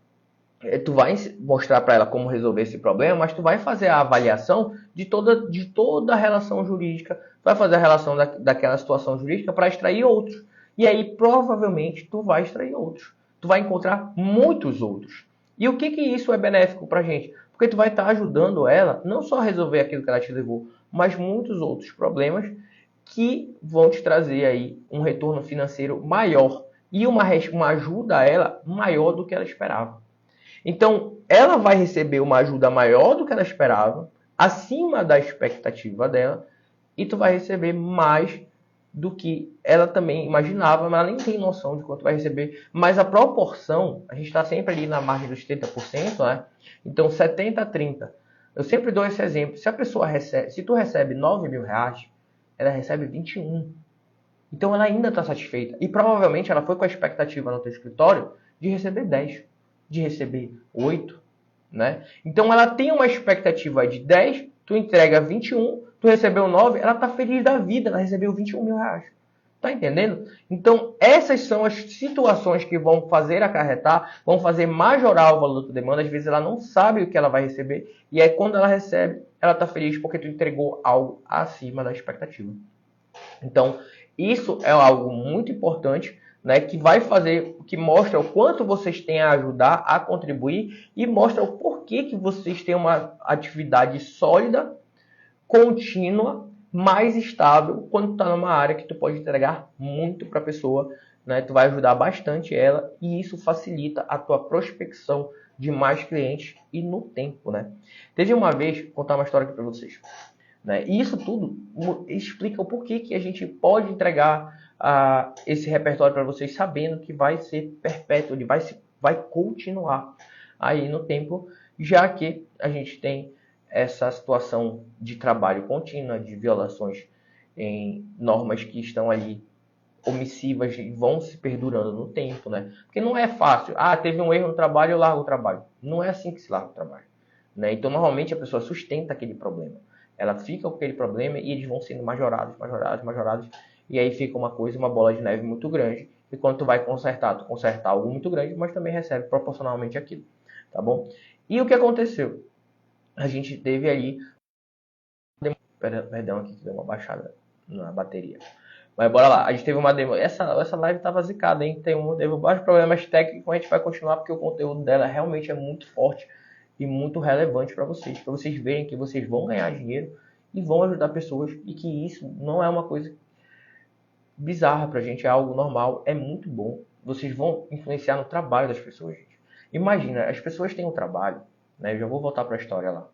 Tu vai mostrar para ela como resolver esse problema, mas tu vai fazer a avaliação de toda a relação jurídica, vai fazer a relação daquela situação jurídica para extrair outros. E aí, provavelmente, tu vai extrair outros. Tu vai encontrar muitos outros. E o que isso é benéfico para a gente? Porque tu vai estar ajudando ela, não só a resolver aquilo que ela te levou, mas muitos outros problemas que vão te trazer aí um retorno financeiro maior e uma ajuda a ela maior do que ela esperava. Então, ela vai receber uma ajuda maior do que ela esperava, acima da expectativa dela, e tu vai receber mais do que ela também imaginava, mas ela nem tem noção de quanto vai receber. Mas a proporção, a gente está sempre ali na margem dos 30%, né? Então, 70 a 30. Eu sempre dou esse exemplo. Se a pessoa recebe, se tu recebe 9 mil reais, ela recebe 21. Então, ela ainda está satisfeita. E provavelmente ela foi com a expectativa no teu escritório de receber 10, de receber 8, né? Então, ela tem uma expectativa de 10, tu entrega 21, tu recebeu 9, ela está feliz da vida, ela recebeu 21 mil reais. Tá entendendo? Então, essas são as situações que vão fazer acarretar, vão fazer majorar o valor da demanda. Às vezes ela não sabe o que ela vai receber, e aí quando ela recebe, ela está feliz porque tu entregou algo acima da expectativa. Então, isso é algo muito importante, né, que vai fazer, que mostra o quanto vocês têm a ajudar, a contribuir, e mostra o porquê que vocês têm uma atividade sólida, contínua, mais estável, quando tu está numa área que tu pode entregar muito para a pessoa, né? Tu vai ajudar bastante ela, e isso facilita a tua prospecção de mais clientes e no tempo, né? Teve uma vez, vou contar uma história aqui para vocês, né? E isso tudo explica o porquê que a gente pode entregar esse repertório para vocês sabendo que vai ser perpétuo, ele vai continuar aí no tempo, já que a gente tem essa situação de trabalho contínua, de violações em normas que estão ali omissivas e vão se perdurando no tempo, né? Porque não é fácil. Ah, teve um erro no trabalho, eu largo o trabalho. Não é assim que se larga o trabalho, né? Então, normalmente, a pessoa sustenta aquele problema. Ela fica com aquele problema e eles vão sendo majorados. E aí fica uma coisa, uma bola de neve muito grande. E quando tu vai consertar, tu conserta algo muito grande, mas também recebe proporcionalmente aquilo, tá bom? E o que aconteceu? A gente teve ali... Perdão aqui que deu uma baixada na bateria. Mas bora lá, a gente teve uma demo. Essa live tava zicada, hein? Teve vários problemas técnicos, a gente vai continuar porque o conteúdo dela realmente é muito forte e muito relevante para vocês verem que vocês vão ganhar dinheiro e vão ajudar pessoas e que isso não é uma coisa bizarra pra gente, é algo normal, é muito bom. Vocês vão influenciar no trabalho das pessoas, gente. Imagina, as pessoas têm um trabalho, né? Eu já vou voltar para a história lá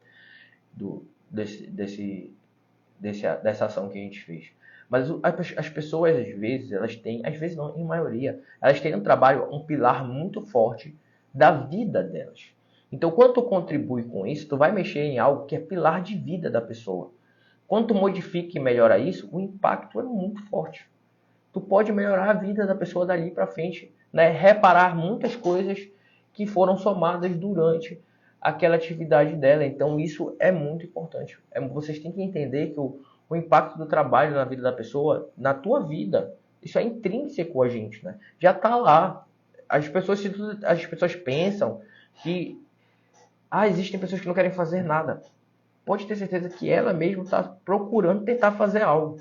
dessa ação que a gente fez. Mas as pessoas, às vezes, elas têm, às vezes não, em maioria, elas têm um trabalho, um pilar muito forte da vida delas. Então, quando tu contribui com isso, tu vai mexer em algo que é pilar de vida da pessoa. Quando tu modifica e melhora isso, o impacto é muito forte. Tu pode melhorar a vida da pessoa dali para frente, né? Reparar muitas coisas que foram somadas durante aquela atividade dela. Então, isso é muito importante. Vocês têm que entender que o impacto do trabalho na vida da pessoa, na tua vida, isso é intrínseco a gente, né? Já está lá. As pessoas pensam que existem pessoas que não querem fazer nada. Pode ter certeza que ela mesma está procurando tentar fazer algo.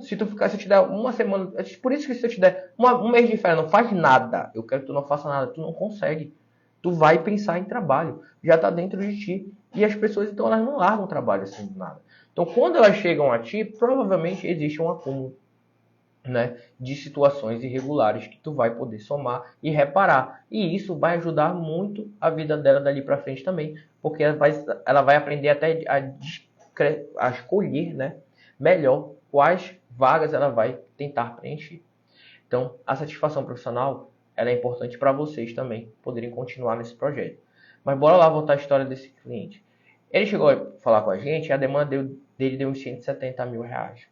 Se eu te der uma semana, por isso que se eu te der um mês de férias, não faz nada, eu quero que tu não faça nada, tu não consegue. Tu vai pensar em trabalho, já está dentro de ti. E as pessoas, então, elas não largam o trabalho assim do nada. Então, quando elas chegam a ti, provavelmente existe um acúmulo, né, de situações irregulares que tu vai poder somar e reparar. E isso vai ajudar muito a vida dela dali para frente também, porque ela vai aprender até a escolher, né, melhor quais vagas ela vai tentar preencher. Então, a satisfação profissional ela é importante para vocês também poderem continuar nesse projeto. Mas bora lá voltar à história desse cliente. Ele chegou a falar com a gente e a demanda dele deu uns 170 mil reais.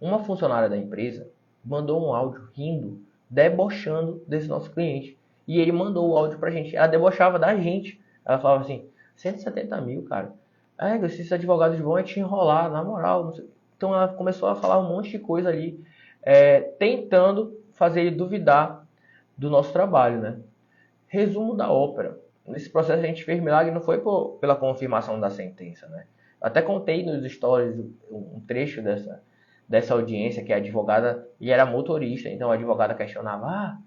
Uma funcionária da empresa mandou um áudio rindo, debochando desse nosso cliente. E ele mandou o áudio pra gente. Ela debochava da gente. Ela falava assim, 170 mil, cara. Esses advogados vão te enrolar, na moral. Não sei. Então ela começou a falar um monte de coisa ali, tentando fazer ele duvidar do nosso trabalho, né? Resumo da ópera. Nesse processo a gente fez milagre, não foi pela confirmação da sentença, né? Eu até contei nos stories um trecho dessa audiência, que a advogada, e era motorista, então a advogada questionava,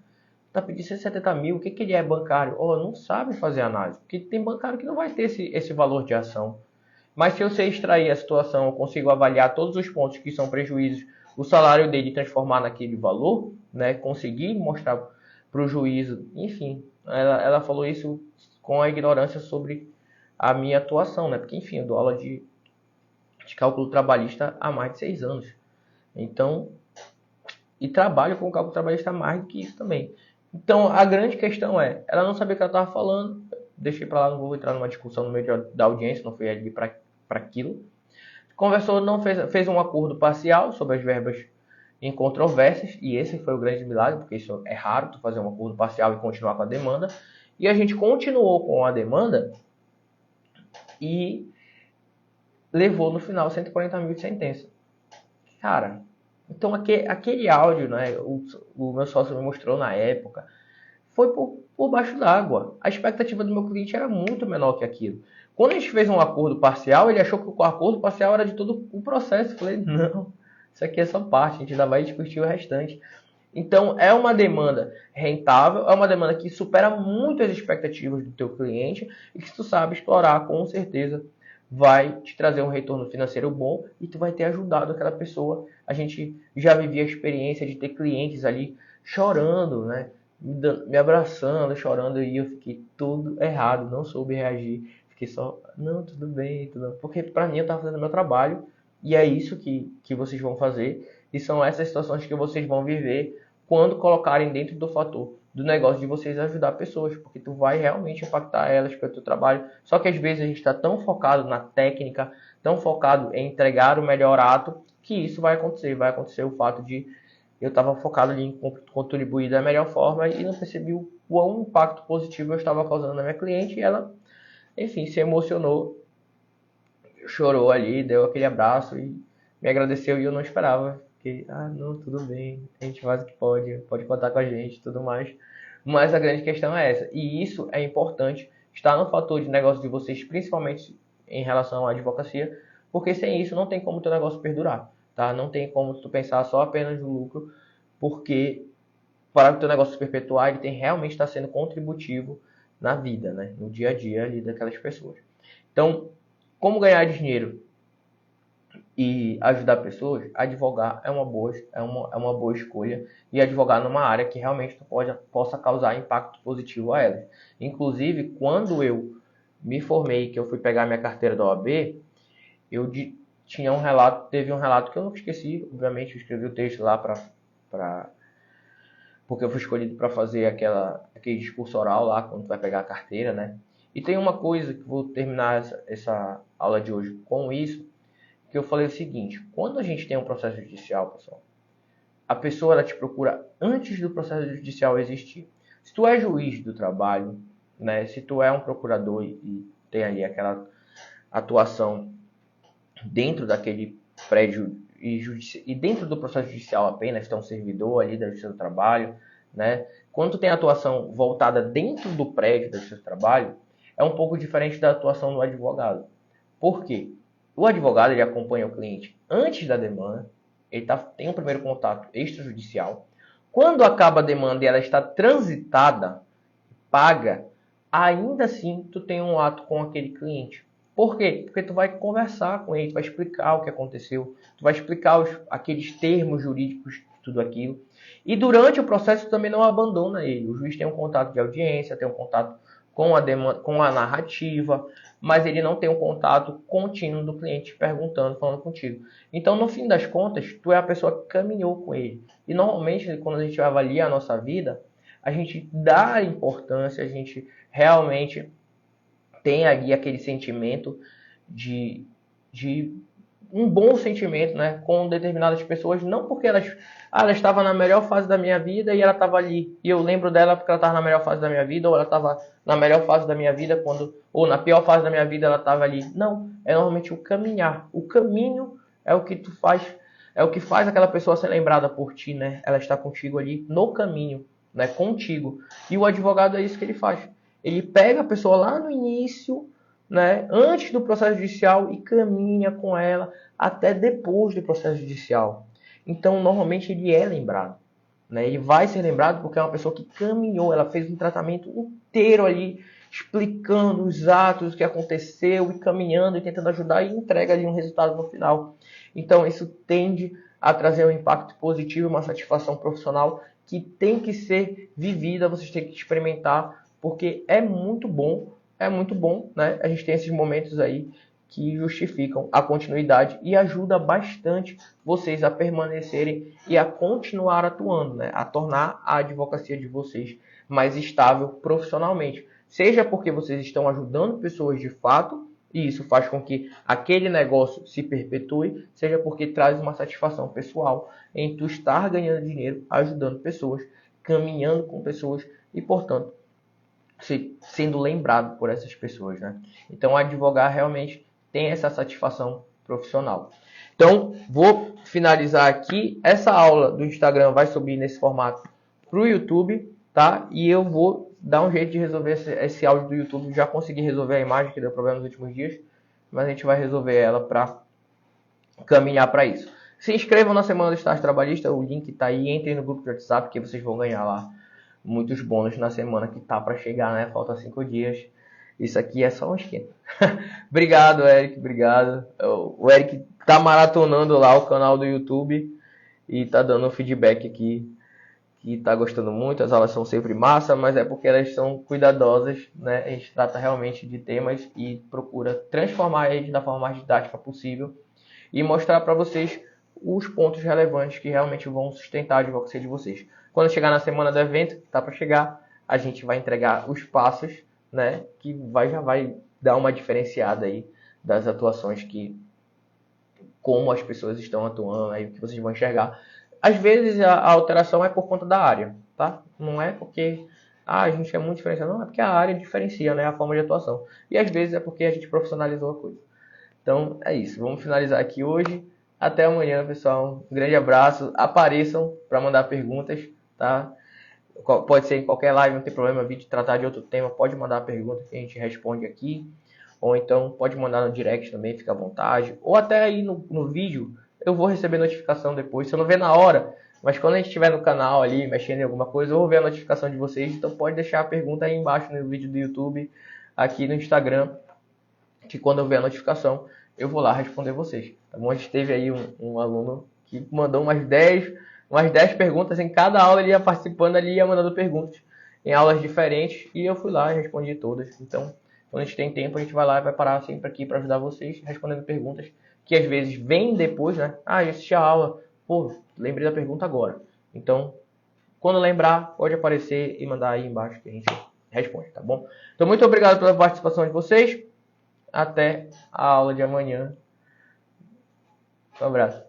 tá pedindo 170 mil, o que ele é bancário? Não sabe fazer análise, porque tem bancário que não vai ter esse valor de ação. Mas se eu sei extrair a situação, eu consigo avaliar todos os pontos que são prejuízos, o salário dele e transformar naquele valor, né? Conseguir mostrar para o juízo, enfim, ela falou isso com a ignorância sobre a minha atuação, né? Porque, enfim, eu dou aula de cálculo trabalhista há mais de 6 anos. Então, e trabalho com cálculo trabalhista há mais do que isso também. Então, a grande questão é, ela não sabia o que ela estava falando, deixei para lá, não vou entrar numa discussão no meio da audiência, não fui ali para aquilo. Conversou, não fez um acordo parcial sobre as verbas incontrovérsias, e esse foi o grande milagre, porque isso é raro, tu fazer um acordo parcial e continuar com a demanda. E a gente continuou com a demanda e levou no final 140 mil de sentença. Cara, então aquele áudio, né, o meu sócio me mostrou na época, foi por baixo d'água. A expectativa do meu cliente era muito menor que aquilo. Quando a gente fez um acordo parcial, ele achou que o acordo parcial era de todo o processo. Eu falei, não, isso aqui é só parte, a gente ainda vai discutir o restante. Então, é uma demanda rentável, é uma demanda que supera muito as expectativas do teu cliente e que se tu sabe explorar, com certeza vai te trazer um retorno financeiro bom e tu vai ter ajudado aquela pessoa. A gente já vivia a experiência de ter clientes ali chorando, né? Me abraçando, chorando, e eu fiquei tudo errado, não soube reagir. Fiquei só, não, tudo bem, tudo... porque para mim eu estava fazendo meu trabalho e é isso que vocês vão fazer. E são essas situações que vocês vão viver quando colocarem dentro do fator do negócio de vocês ajudar pessoas, porque tu vai realmente impactar elas pelo teu trabalho. Só que às vezes a gente está tão focado na técnica, tão focado em entregar o melhor ato, que isso vai acontecer. Vai acontecer o fato de eu estava focado ali em contribuir da melhor forma e não percebi o quão impacto positivo eu estava causando na minha cliente, e ela, enfim, se emocionou, chorou ali, deu aquele abraço e me agradeceu, e eu não esperava. Fiquei, não, tudo bem, a gente faz o que pode contar com a gente e tudo mais. Mas a grande questão é essa, e isso é importante, está no fator de negócio de vocês, principalmente em relação à advocacia, porque sem isso não tem como o teu negócio perdurar, tá? Não tem como tu pensar só apenas no lucro, porque para o teu negócio se perpetuar, ele tem realmente estar sendo contributivo na vida, né? No dia a dia ali daquelas pessoas. Então, como ganhar dinheiro e ajudar pessoas? Advogar é uma boa escolha, e advogar numa área que realmente tu possa causar impacto positivo a elas. Inclusive, quando eu me formei, que eu fui pegar minha carteira da OAB, eu tinha teve um relato que eu nunca esqueci, obviamente, eu escrevi o texto lá porque eu fui escolhido para fazer aquele discurso oral lá, quando tu vai pegar a carteira, né? E tem uma coisa que vou terminar essa aula de hoje com isso, que eu falei o seguinte: quando a gente tem um processo judicial, pessoal, a pessoa ela te procura antes do processo judicial existir. Se tu é juiz do trabalho, né? Se tu é um procurador e tem ali aquela atuação dentro daquele prédio e dentro do processo judicial apenas, tem um servidor ali da Justiça do Trabalho, né? Quando tu tem atuação voltada dentro do prédio da Justiça do Trabalho, é um pouco diferente da atuação do advogado. Por quê? O advogado ele acompanha o cliente antes da demanda, ele tem um primeiro contato extrajudicial. Quando acaba a demanda e ela está transitada, paga, ainda assim tu tem um ato com aquele cliente. Por quê? Porque tu vai conversar com ele, tu vai explicar o que aconteceu, tu vai explicar aqueles termos jurídicos de tudo aquilo. E durante o processo tu também não abandona ele. O juiz tem um contato de audiência, tem um contato com a demanda, com a narrativa, mas ele não tem um contato contínuo do cliente perguntando, falando contigo. Então, no fim das contas, tu é a pessoa que caminhou com ele. E normalmente, quando a gente avalia a nossa vida, a gente dá importância, a gente realmente tem ali aquele sentimento de um bom sentimento, né, com determinadas pessoas, não porque ela estava na melhor fase da minha vida e ela estava ali, e eu lembro dela porque ela estava na melhor fase da minha vida, ou ela estava na melhor fase da minha vida ou na pior fase da minha vida ela estava ali. Não, é normalmente o caminhar. O caminho é o que tu faz, é o que faz aquela pessoa ser lembrada por ti, né? Ela está contigo ali no caminho, né, contigo. E o advogado é isso que ele faz. Ele pega a pessoa lá no início, né, antes do processo judicial, e caminha com ela até depois do processo judicial. Então, normalmente ele é lembrado, né? Ele vai ser lembrado porque é uma pessoa que caminhou, ela fez um tratamento inteiro ali explicando os atos, o que aconteceu, e caminhando e tentando ajudar e entrega ali um resultado no final. Então isso tende a trazer um impacto positivo, uma satisfação profissional que tem que ser vivida, vocês têm que experimentar, porque é muito bom, né? A gente tem esses momentos aí que justificam a continuidade e ajuda bastante vocês a permanecerem e a continuar atuando, né? A tornar a advocacia de vocês mais estável profissionalmente. Seja porque vocês estão ajudando pessoas de fato, e isso faz com que aquele negócio se perpetue, seja porque traz uma satisfação pessoal em tu estar ganhando dinheiro, ajudando pessoas, caminhando com pessoas e, portanto, sendo lembrado por essas pessoas, né? Então, advogar realmente tem essa satisfação profissional. Então, vou finalizar aqui. Essa aula do Instagram vai subir nesse formato para o YouTube, tá? E eu vou dar um jeito de resolver esse áudio do YouTube. Já consegui resolver a imagem que deu problema nos últimos dias, mas a gente vai resolver ela para caminhar para isso. Se inscrevam na Semana do Estágio Trabalhista, o link está aí. Entrem no grupo de WhatsApp que vocês vão ganhar lá muitos bônus na semana que tá para chegar, né? Falta 5 dias. Isso aqui é só um esquema. Obrigado, Eric. Obrigado. O Eric tá maratonando lá o canal do YouTube e tá dando um feedback aqui que tá gostando muito. As aulas são sempre massa, mas é porque elas são cuidadosas, né? A gente trata realmente de temas e procura transformar eles da forma mais didática possível e mostrar para vocês os pontos relevantes que realmente vão sustentar a advocacia de vocês. Quando chegar na semana do evento, que tá para chegar, a gente vai entregar os passos, né, que já vai dar uma diferenciada aí das atuações como as pessoas estão atuando, aí o que vocês vão enxergar. Às vezes a alteração é por conta da área, tá? Não é porque a gente é muito diferenciado, não, é porque a área diferencia, né, a forma de atuação. E às vezes é porque a gente profissionalizou a coisa. Então é isso, vamos finalizar aqui hoje. Até amanhã, pessoal. Um grande abraço. Apareçam para mandar perguntas, tá? Pode ser em qualquer live, não tem problema. Vídeo tratar de outro tema, pode mandar a pergunta que a gente responde aqui. Ou então pode mandar no direct também, fica à vontade. Ou até aí no vídeo, eu vou receber notificação depois. Se eu não ver na hora, mas quando a gente estiver no canal ali, mexendo em alguma coisa, eu vou ver a notificação de vocês. Então pode deixar a pergunta aí embaixo no vídeo do YouTube, aqui no Instagram, que quando eu ver a notificação, eu vou lá responder vocês. Tá bom? A gente teve aí um aluno que mandou umas 10 perguntas em cada aula, ele ia participando ali, ia mandando perguntas em aulas diferentes, e eu fui lá e respondi todas. Então, quando a gente tem tempo, a gente vai lá e vai parar sempre aqui para ajudar vocês, respondendo perguntas que às vezes vêm depois, né? Ah, eu assisti a aula, pô, lembrei da pergunta agora. Então, quando lembrar, pode aparecer e mandar aí embaixo que a gente responde, tá bom? Então, muito obrigado pela participação de vocês. Até a aula de amanhã. Um abraço.